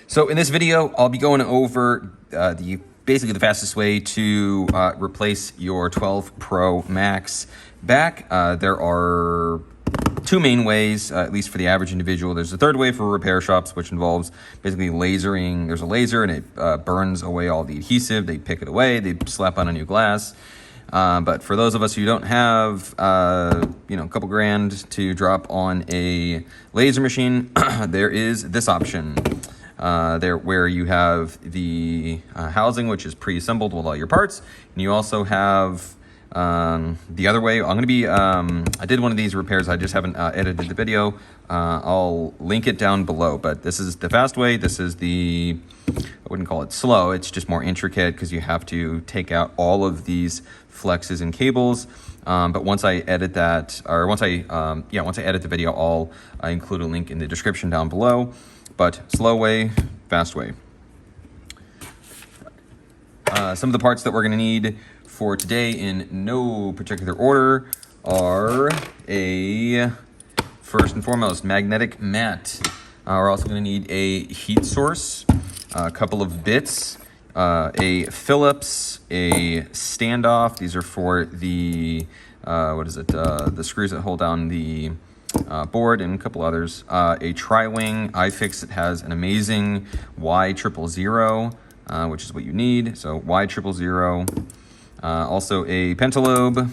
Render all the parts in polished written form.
So in this video, I'll be going over basically the fastest way to replace your 12 Pro Max back. There are two main ways, at least for the average individual. There's a third way for repair shops, which involves basically lasering. There's a laser and it burns away all the adhesive. They pick it away, they slap on a new glass. But for those of us who don't have, a couple grand to drop on a laser machine, there is this option. Where you have the housing, which is pre-assembled with all your parts, and you also have the other way. I did one of these repairs. I just haven't edited the video. I'll link it down below. But this is the fast way. This is I wouldn't call it slow. It's just more intricate because you have to take out all of these flexes and cables. But once I edit that, or once I edit the video, I'll include a link in the description down below. But slow way, fast way. Some of the parts that we're going to need for today in no particular order are first and foremost, magnetic mat. We're also going to need a heat source, a couple of bits, a Phillips, a standoff. These are for the, the screws that hold down the board, and a couple others. A tri-wing iFix that has an amazing Y000, which is what you need. So Y000. Also a pentalobe,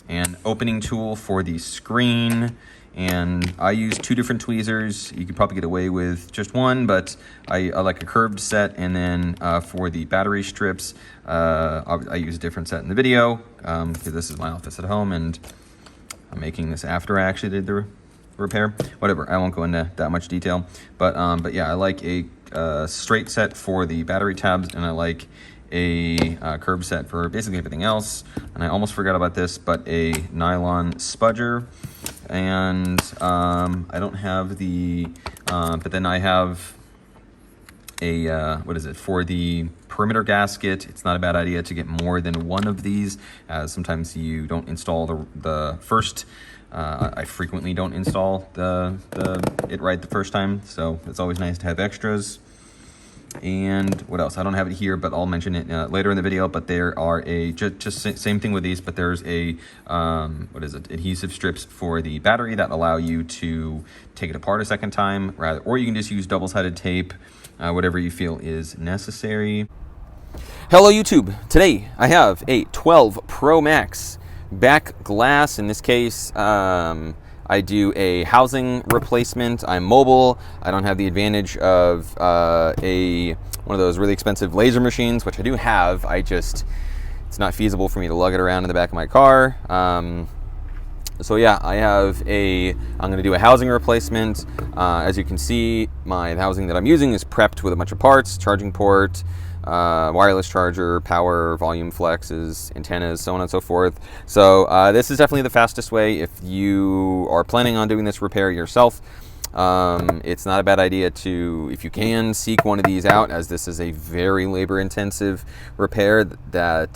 an opening tool for the screen, and I use two different tweezers. You could probably get away with just one, but I like a curved set. And then for the battery strips, I use a different set in the video because this is my office at home, and I'm making this after I actually did the repair. Whatever, I won't go into that much detail. But yeah, I like a straight set for the battery tabs, and I like a curved set for basically everything else. And I almost forgot about this, but a nylon spudger. And I don't have but then I have for the perimeter gasket. It's not a bad idea to get more than one of these, as sometimes you don't install the first. I frequently don't install it right the first time, so it's always nice to have extras. And what else? I don't have it here, but I'll mention it later in the video. But there are just same thing with these, but there's adhesive strips for the battery that allow you to take it apart a second time, or you can just use double-sided tape, whatever you feel is necessary. Hello YouTube. Today I have a 12 Pro Max back glass. In this case, I do a housing replacement. I'm mobile. I don't have the advantage of one of those really expensive laser machines, which I do have. It's not feasible for me to lug it around in the back of my car. So yeah, I'm gonna do a housing replacement. As you can see, the housing that I'm using is prepped with a bunch of parts: charging port, wireless charger, power, volume flexes, antennas, so on and so forth. So this is definitely the fastest way if you are planning on doing this repair yourself. It's not a bad idea to, if you can, seek one of these out, as this is a very labor-intensive repair that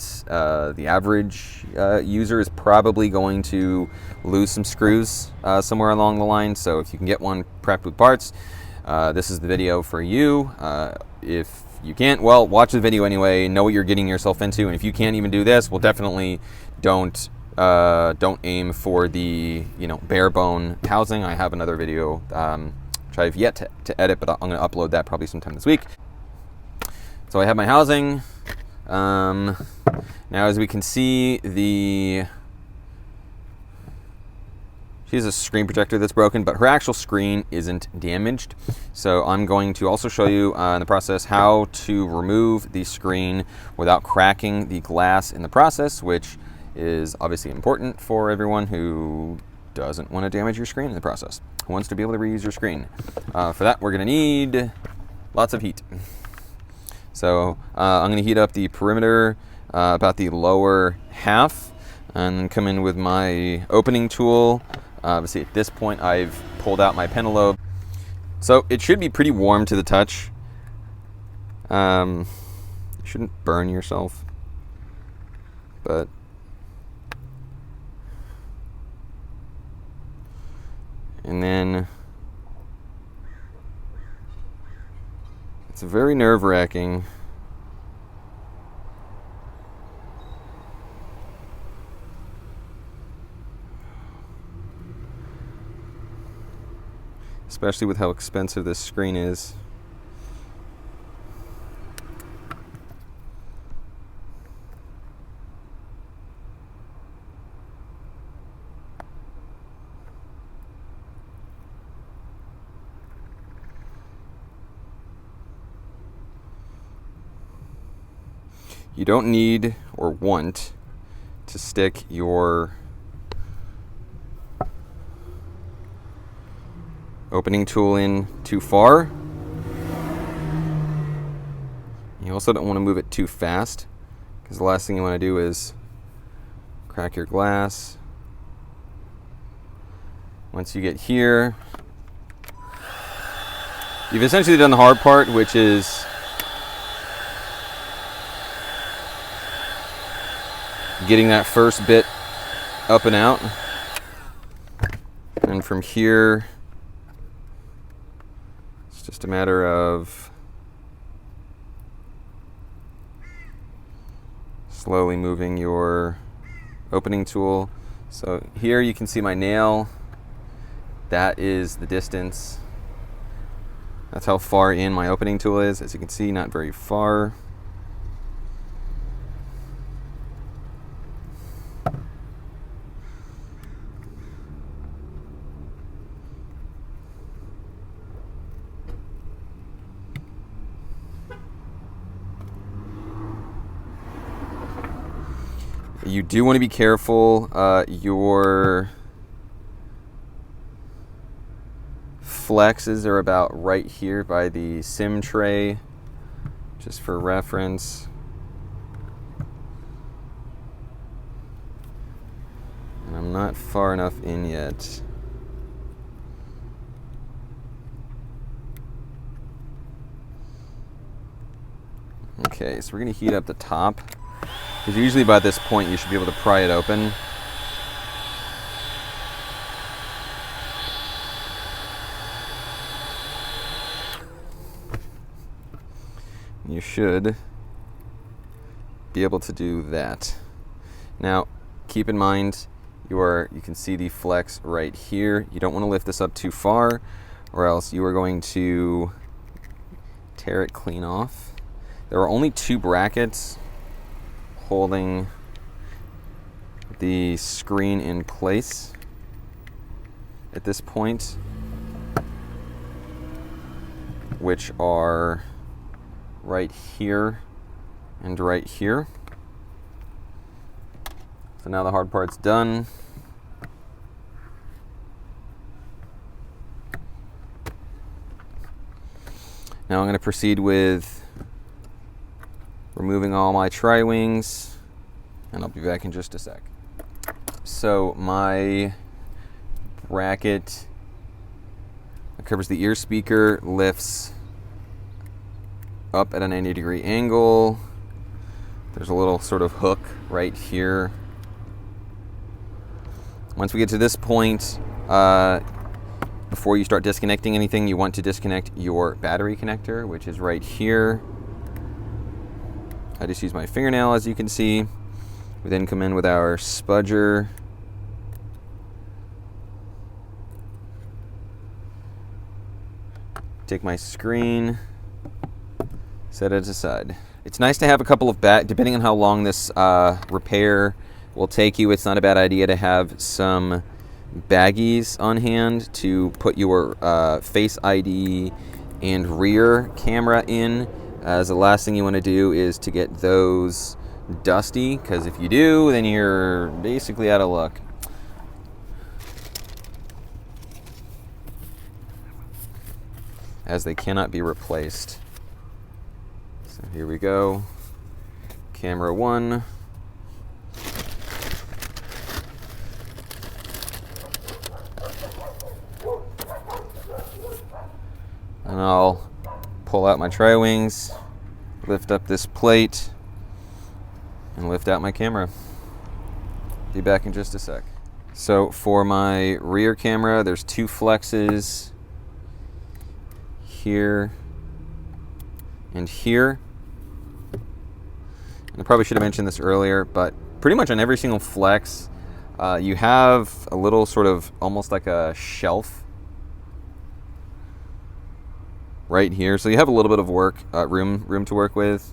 the average user is probably going to lose some screws somewhere along the line. So if you can get one prepped with parts, this is the video for you. If you can't, well, watch the video anyway, know what you're getting yourself into. And if you can't even do this, well, definitely don't aim for the bare bone housing. I have another video which I've yet to edit, but I'm going to upload that probably sometime this week. So I have my housing. Now, as we can see, she has a screen protector that's broken, but her actual screen isn't damaged. So I'm going to also show you in the process how to remove the screen without cracking the glass in the process, which is obviously important for everyone who doesn't want to damage your screen in the process, who wants to be able to reuse your screen. For that, we're going to need lots of heat. So I'm going to heat up the perimeter, about the lower half, and then come in with my opening tool. Obviously, at this point, I've pulled out my pentalobe. So it should be pretty warm to the touch. You shouldn't burn yourself, but and then It's very nerve-wracking. Especially with how expensive this screen is. You don't need or want to stick your opening tool in too far. You also don't want to move it too fast, because the last thing you want to do is crack your glass. Once you get here, you've essentially done the hard part, which is getting that first bit up and out. And from here, it's just a matter of slowly moving your opening tool. So here you can see my nail. That is the distance. That's how far in my opening tool is. As you can see, not very far. You do want to be careful. Your flexes are about right here by the SIM tray, just for reference. And I'm not far enough in yet. Okay, so we're going to heat up the top, because usually by this point you should be able to pry it open. You should be able to do that. Now, keep in mind, you can see the flex right here. You don't want to lift this up too far, or else you are going to tear it clean off. There are only 2 brackets holding the screen in place at this point, which are right here and right here. So now the hard part's done. Now I'm going to proceed with removing all my tri-wings, and I'll be back in just a sec. So my bracket that covers the ear speaker lifts up at a 90-degree angle. There's a little sort of hook right here. Once we get to this point, before you start disconnecting anything, you want to disconnect your battery connector, which is right here. I just use my fingernail, as you can see. We then come in with our spudger. Take my screen, set it aside. It's nice to have a couple of depending on how long this repair will take you, it's not a bad idea to have some baggies on hand to put your Face ID and rear camera in, as the last thing you want to do is to get those dusty, because if you do, then you're basically out of luck. As they cannot be replaced. So here we go. Camera 1. And I'll pull out my tri-wings, lift up this plate, and lift out my camera. Be back in just a sec. So for my rear camera, there's 2 flexes here and here. And I probably should have mentioned this earlier, but pretty much on every single flex, you have a little sort of almost like a shelf right here. So you have a little bit of room to work with.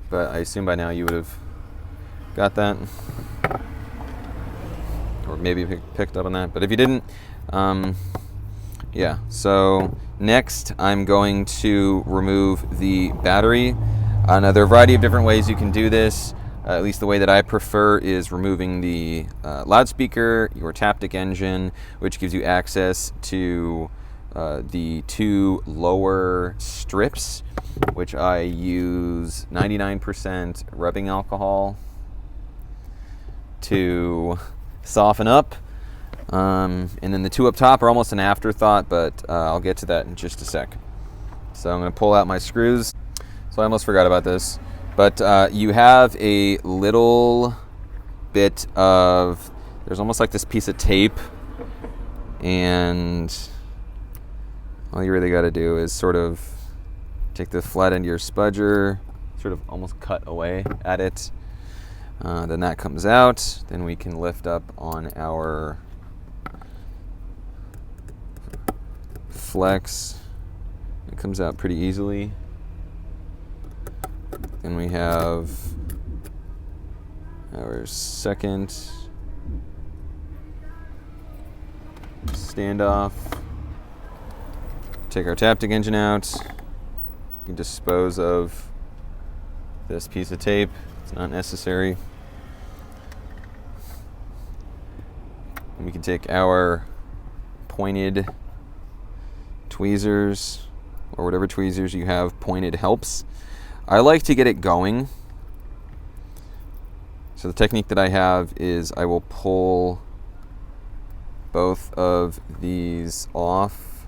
But I assume by now you would have got that, or maybe picked up on that. But if you didn't, yeah. So next I'm going to remove the battery. Now there are a variety of different ways you can do this. At least the way that I prefer is removing the loudspeaker, your Taptic engine, which gives you access to the two lower strips, which I use 99% rubbing alcohol to soften up. And then the two up top are almost an afterthought, but I'll get to that in just a sec. So I'm going to pull out my screws. So I almost forgot about this. But you have a little bit of, there's almost like this piece of tape, and all you really got to do is sort of take the flat end of your spudger, sort of almost cut away at it. Then that comes out. Then we can lift up on our flex. It comes out pretty easily. Then we have our second standoff. Take our Taptic engine out. You can dispose of this piece of tape. It's not necessary. And we can take our pointed tweezers, or whatever tweezers you have. Pointed helps. I like to get it going. So the technique that I have is I will pull both of these off.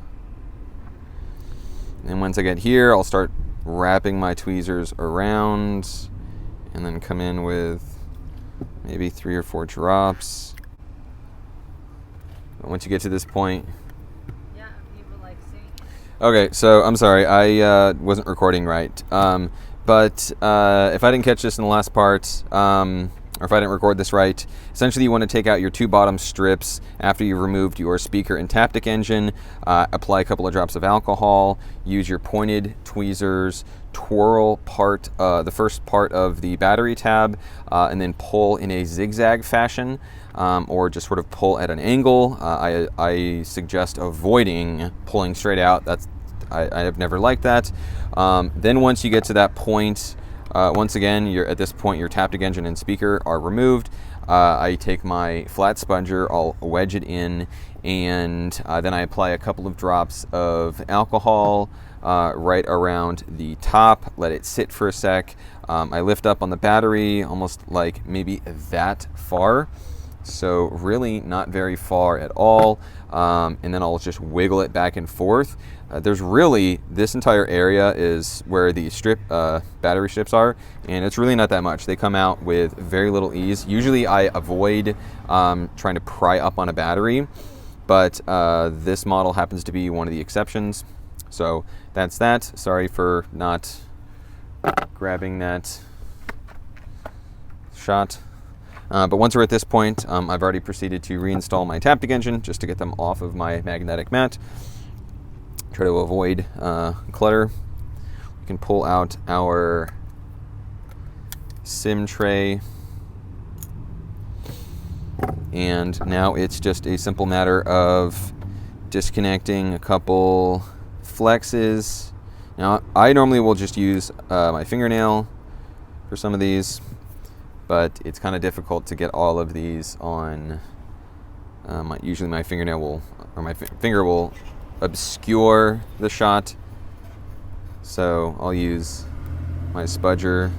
And once I get here, I'll start wrapping my tweezers around and then come in with maybe 3 or 4 drops. But once you get to this point, okay, so I'm sorry, I wasn't recording right. But if I didn't catch this in the last part, or if I didn't record this right, essentially you want to take out your 2 bottom strips after you've removed your speaker and Taptic engine, apply a couple of drops of alcohol, use your pointed tweezers, twirl the first part of the battery tab, and then pull in a zigzag fashion, or just sort of pull at an angle. I suggest avoiding pulling straight out. I have never liked that. Then once you get to that point, once again, at this point your Taptic engine and speaker are removed. I take my flat sponger, I'll wedge it in, and then I apply a couple of drops of alcohol right around the top, let it sit for a sec. I lift up on the battery almost like maybe that far. So really not very far at all, and then I'll just wiggle it back and forth. There's really, this entire area is where the battery strips are, and it's really not that much. They come out with very little ease. Usually I avoid trying to pry up on a battery, but this model happens to be one of the exceptions. So that's that. Sorry for not grabbing that shot. But once we're at this point, I've already proceeded to reinstall my Taptic engine just to get them off of my magnetic mat. Try to avoid clutter. We can pull out our SIM tray. And now it's just a simple matter of disconnecting a couple flexes. Now, I normally will just use my fingernail for some of these, but it's kind of difficult to get all of these on. Usually my fingernail will, or my finger will obscure the shot, so I'll use my spudger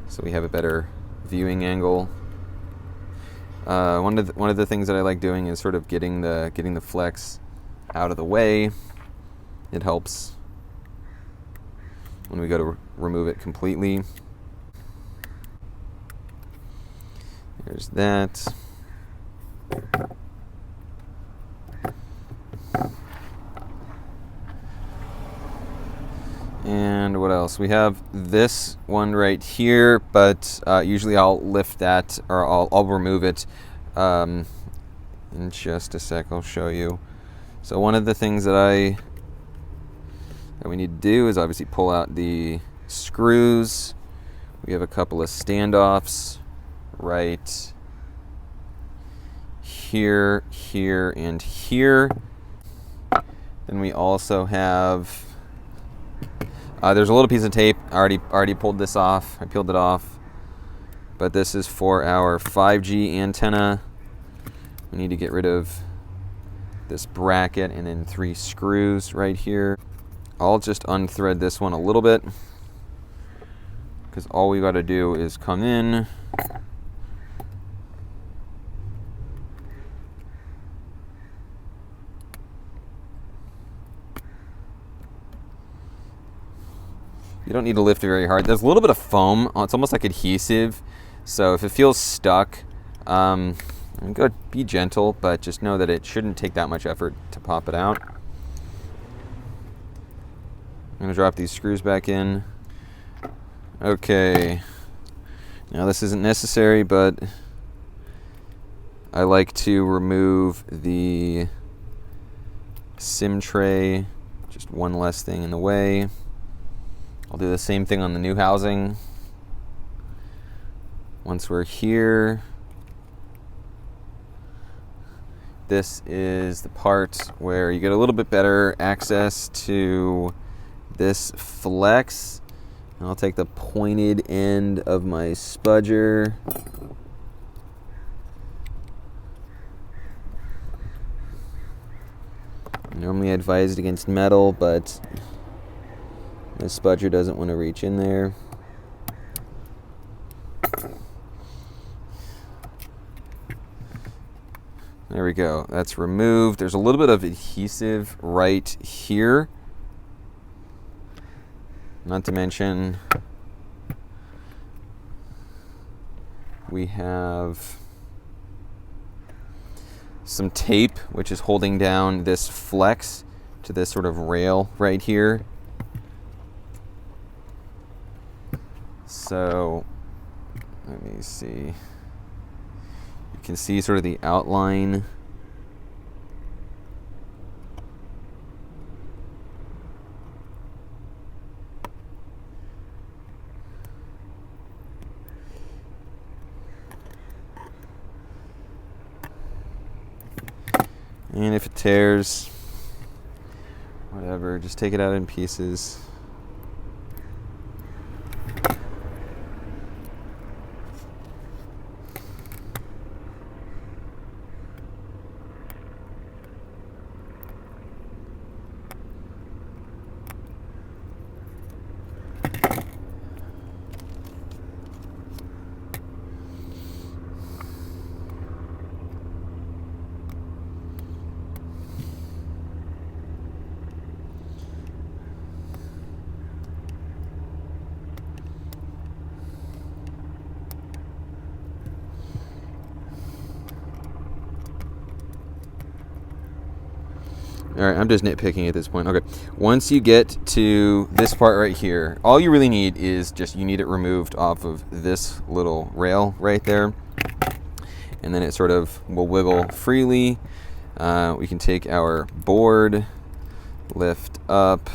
so we have a better viewing angle. One of the things that I like doing is sort of getting the flex out of the way. It helps when we go to remove it completely. There's that. what else? We have this one right here, but usually I'll lift that, or I'll remove it in just a sec. I'll show you. So one of the things that we need to do is obviously pull out the screws. We have a couple of standoffs right here, here, and here. Then we also have, there's a little piece of tape. I already pulled this off. I peeled it off. But this is for our 5G antenna. We need to get rid of this bracket and then 3 screws right here. I'll just unthread this one a little bit, because all we got to do is come in, you don't need to lift it very hard. There's a little bit of foam. It's almost like adhesive. So if it feels stuck, go be gentle, but just know that it shouldn't take that much effort to pop it out. I'm going to drop these screws back in. Okay. Now this isn't necessary, but I like to remove the SIM tray. Just one less thing in the way. I'll do the same thing on the new housing. Once we're here, this is the part where you get a little bit better access to this flex. I'll take the pointed end of my spudger. Normally advised against metal, but this spudger doesn't want to reach in there. There we go. That's removed. There's a little bit of adhesive right here. Not to mention, we have some tape, which is holding down this flex to this sort of rail right here. So let me see. You can see sort of the outline. And if it tears, whatever, just take it out in pieces. All right, I'm just nitpicking at this point. Okay, once you get to this part right here, all you really need is you need it removed off of this little rail right there. And then it sort of will wiggle freely. We can take our board, lift up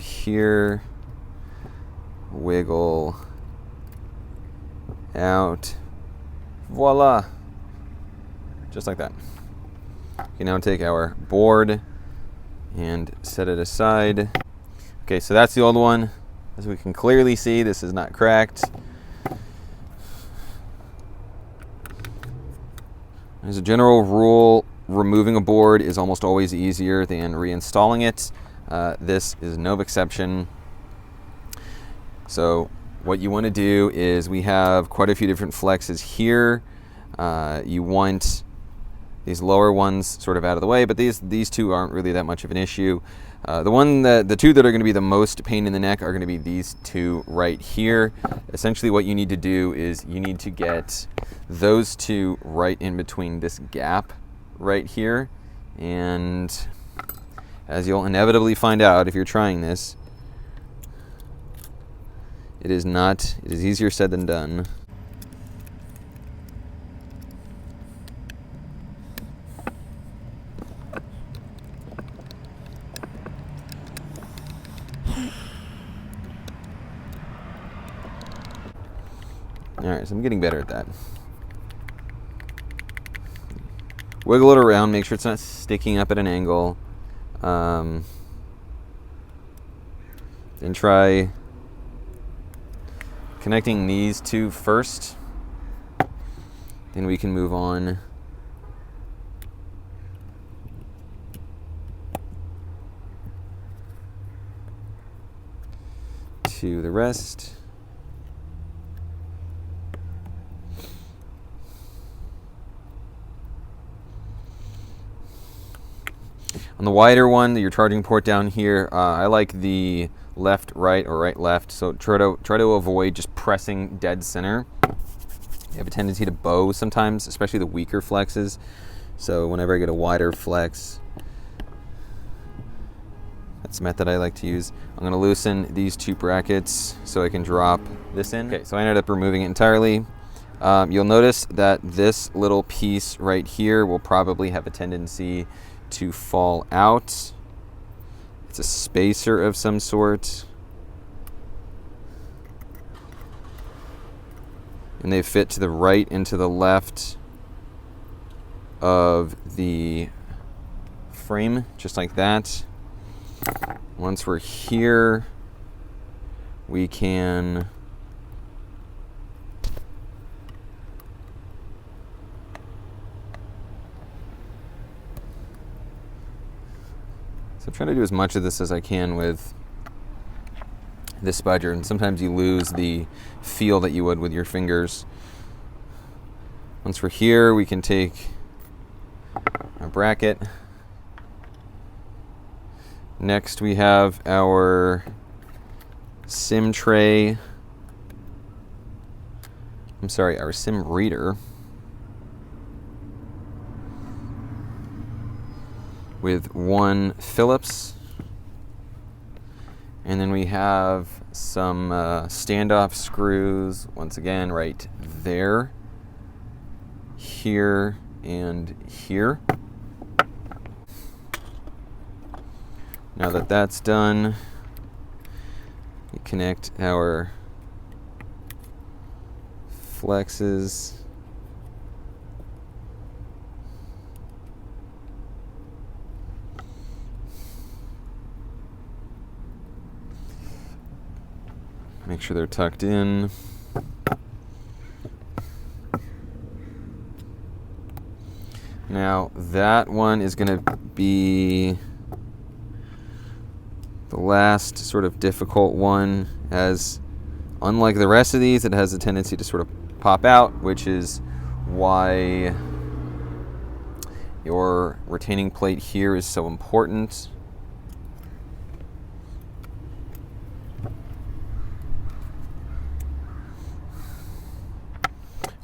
here, wiggle out, voila, just like that. We can now take our board and set it aside. Okay, so that's the old one. As we can clearly see, this is not cracked. As a general rule, removing a board is almost always easier than reinstalling it. This is no exception. So what you want to do is, we have quite a few different flexes here. You want these lower ones sort of out of the way, but these two aren't really that much of an issue. The two that are going to be the most pain in the neck are going to be these two right here. Essentially what you need to do is you need to get those two right in between this gap right here. And as you'll inevitably find out if you're trying this, It is not. It is easier said than done. Alright, so I'm getting better at that. Wiggle it around, make sure it's not sticking up at an angle. Then try connecting these two first. Then we can move on to the rest. On the wider one, your charging port down here, I like the left, right, or right, left. So try to avoid just pressing dead center. You have a tendency to bow sometimes, especially the weaker flexes. So whenever I get a wider flex, that's the method I like to use. I'm going to loosen these two brackets so I can drop this in. Okay, so I ended up removing it entirely. You'll notice that this little piece right here will probably have a tendency to fall out. It's a spacer of some sort. And they fit to the right and to the left of the frame, just like that. Once we're here, we can I'm trying to do as much of this as I can with this spudger, and sometimes you lose the feel that you would with your fingers. Once we're here, we can take our bracket. Next we have our SIM tray. I'm sorry, our SIM reader. With one Phillips, and then we have some standoff screws, once again right there, here, and here. Now that that's done, we connect our flexes. Make sure they're tucked in. Now that one is going to be the last sort of difficult one, as unlike the rest of these, it has a tendency to sort of pop out, which is why your retaining plate here is so important.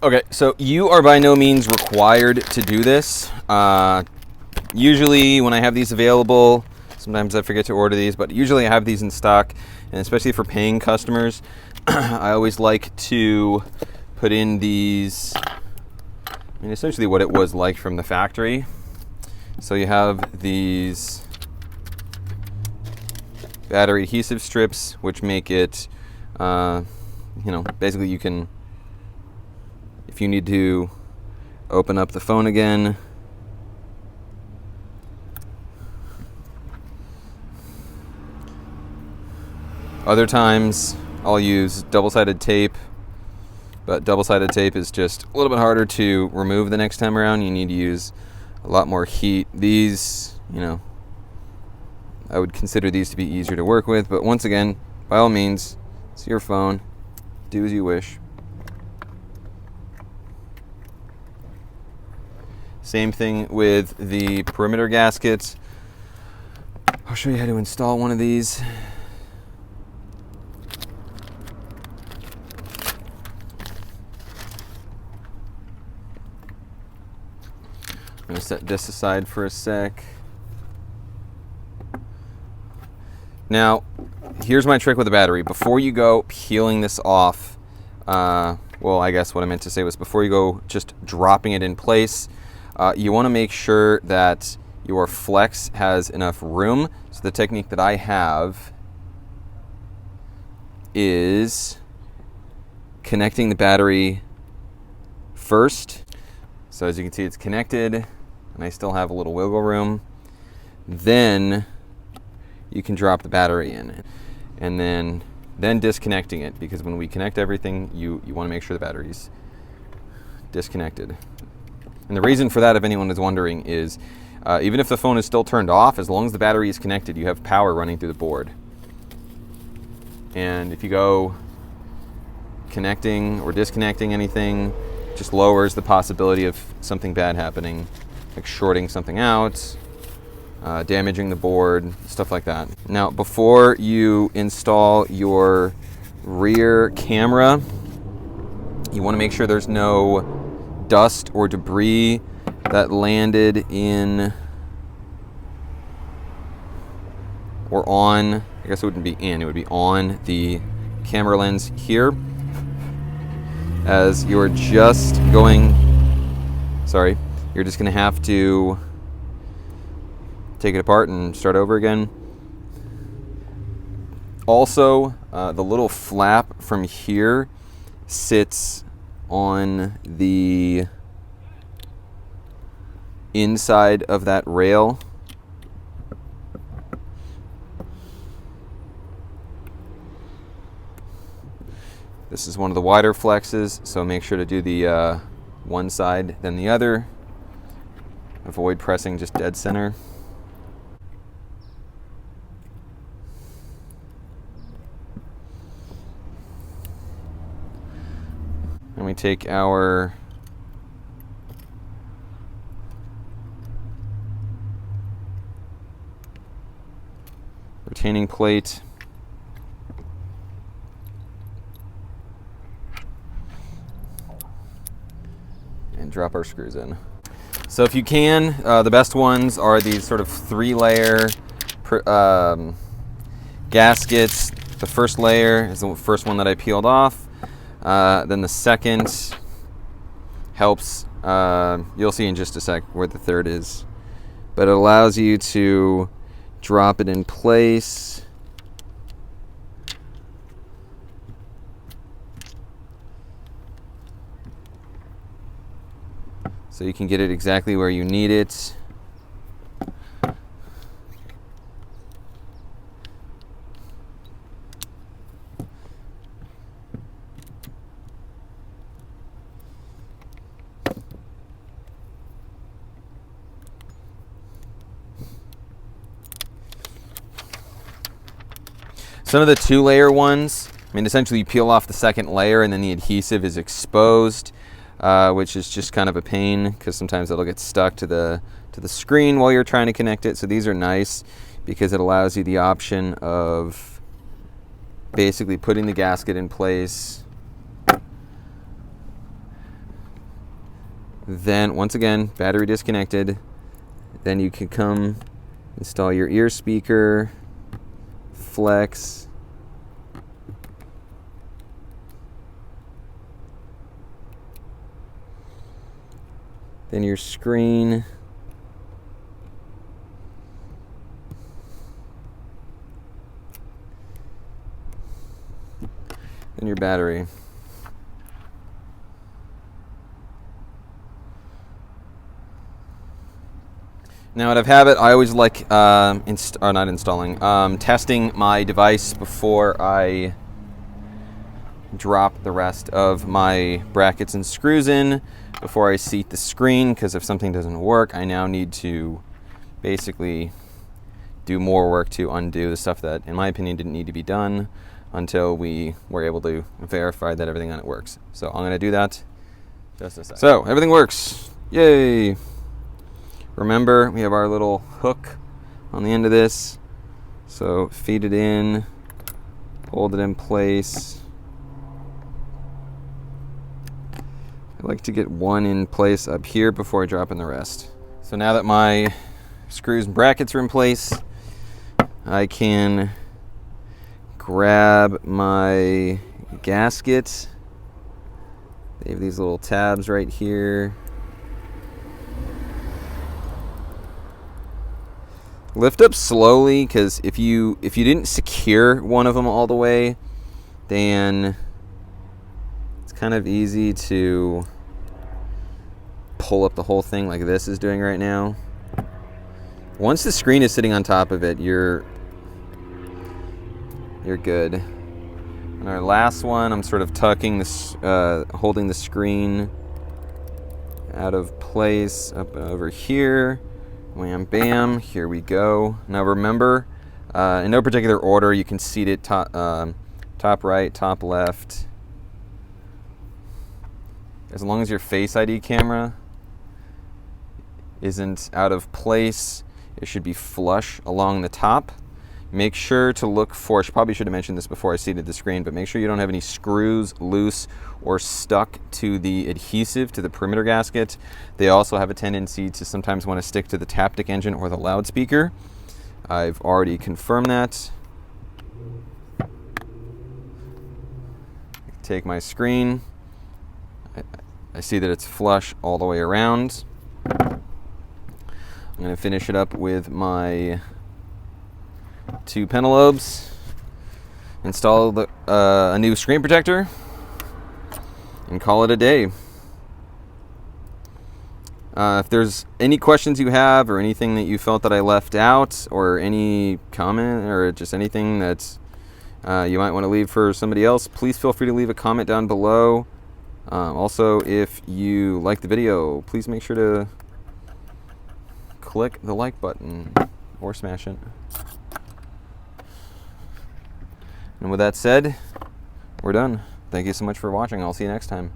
Okay, so you are by no means required to do this. Usually when I have these available, sometimes I forget to order these, but usually I have these in stock, and especially for paying customers, I always like to put in these, I mean, essentially what it was like from the factory. So you have these battery adhesive strips, which make it, basically you can, if you need to open up the phone again, other times I'll use double-sided tape, but double-sided tape is just a little bit harder to remove the next time around. You need to use a lot more heat. These, I would consider these to be easier to work with, but once again, by all means, it's your phone. Do as you wish. Same thing with the perimeter gaskets. I'll show you how to install one of these. I'm going to set this aside for a sec. Now, here's my trick with the battery. Before you go peeling this off, well, I guess what I meant to say was before you go just dropping it in place, you want to make sure that your flex has enough room. So the technique that I have is connecting the battery first. So as you can see, it's connected and I still have a little wiggle room. Then you can drop the battery in, and then disconnecting it, because when we connect everything, you want to make sure the battery's disconnected. And the reason for that, if anyone is wondering, is even if the phone is still turned off, as long as the battery is connected, you have power running through the board. And if you go connecting or disconnecting anything, it just lowers the possibility of something bad happening, like shorting something out, damaging the board, stuff like that. Now, before you install your rear camera, you want to make sure there's no dust or debris that landed in or on, I guess it wouldn't be in, it would be on the camera lens here. As you're just going, you're just going to have to take it apart and start over again. Also, the little flap from here sits on the inside of that rail. This is one of the wider flexes, so make sure to do the one side then the other. Avoid pressing just dead center. And we take our retaining plate and drop our screws in. So if you can, the best ones are these sort of 3-layer gaskets. The first layer is the first one that I peeled off. Then the second helps, you'll see in just a sec where the third is, but it allows you to drop it in place. So you can get it exactly where you need it. Some of the 2-layer ones, I mean, essentially you peel off the second layer and then the adhesive is exposed, which is just kind of a pain because sometimes it'll get stuck to the screen while you're trying to connect it. So these are nice because it allows you the option of basically putting the gasket in place. Then once again, battery disconnected. Then you can come install your ear speaker, flex, then your screen, then your battery. Now, out of habit, I always like testing my device before I drop the rest of my brackets and screws in, before I seat the screen, because if something doesn't work, I now need to basically do more work to undo the stuff that, in my opinion, didn't need to be done until we were able to verify that everything on it works. So I'm going to do that just a second. So everything works. Yay! Remember, we have our little hook on the end of this. So feed it in, hold it in place. I like to get one in place up here before I drop in the rest. So now that my screws and brackets are in place, I can grab my gasket. They have these little tabs right here. Lift up slowly, because if you didn't secure one of them all the way, then it's kind of easy to pull up the whole thing like this is doing right now. Once the screen is sitting on top of it, you're good. And our last one, I'm sort of tucking this, holding the screen out of place up over here. Wham, bam, here we go. Now remember, in no particular order, you can seat it top right, top left. As long as your Face ID camera isn't out of place, it should be flush along the top. Make sure to look for, I probably should have mentioned this before I seated the screen, but make sure you don't have any screws loose or stuck to the adhesive to the perimeter gasket. They also have a tendency to sometimes want to stick to the Taptic engine or the loudspeaker. I've already confirmed that. Take my screen. I see that it's flush all the way around. I'm going to finish it up with my 2 pentalobes, install a new screen protector, and call it a day. If there's any questions you have or anything that you felt that I left out, or any comment or just anything that you might want to leave for somebody else, please feel free to leave a comment down below. Also, if you like the video, please make sure to click the like button or smash it. And with that said, we're done. Thank you so much for watching. I'll see you next time.